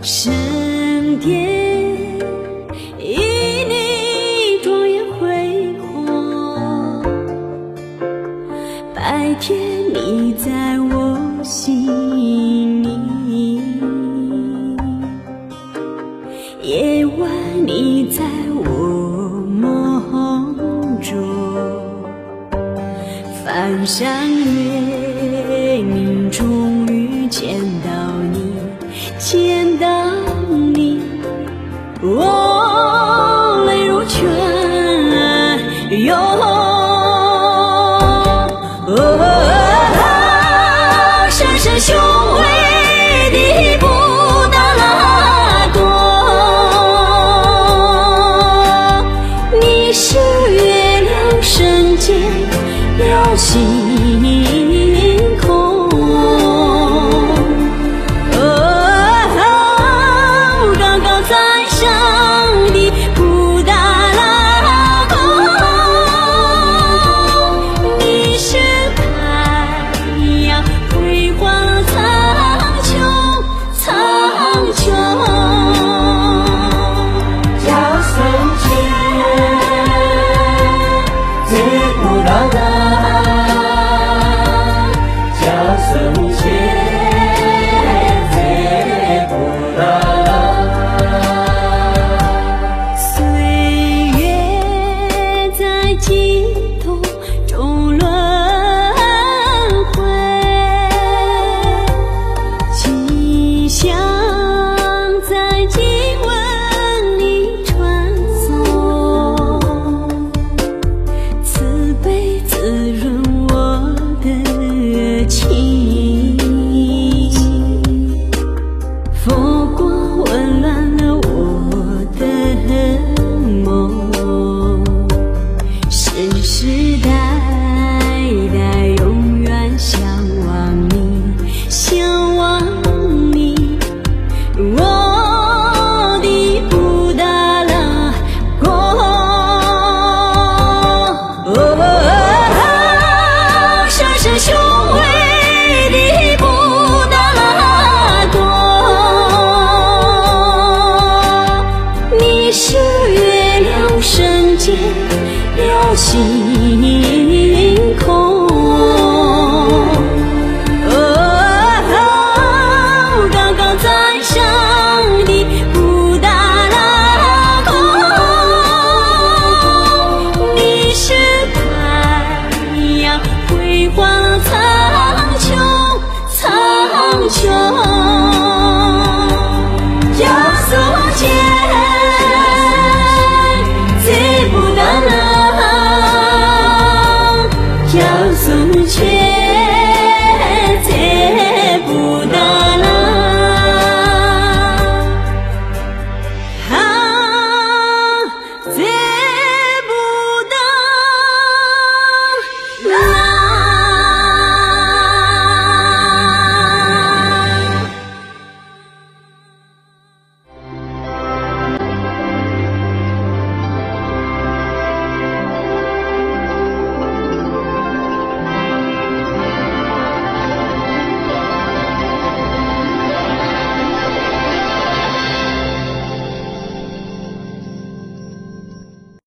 圣殿因你庄严辉煌，白天你在我心里，夜晚你在我梦中，翻山越岭终于见到你，见到你，我泪如泉涌，闪闪雄伟的布达拉宫，你是月亮升间耀星空，高高在上的布达拉宫，你是太阳辉煌苍穹，苍穹。加圣洁，在布达拉，加圣洁，在布达拉。岁月在激动中轮回，吉祥在经文里传颂，慈悲滋润我的情，佛光温暖了我的梦，世世代代永远向往你，向往你，我的布达拉宫，闪闪雄伟的布达拉宫，你是月亮升间耀星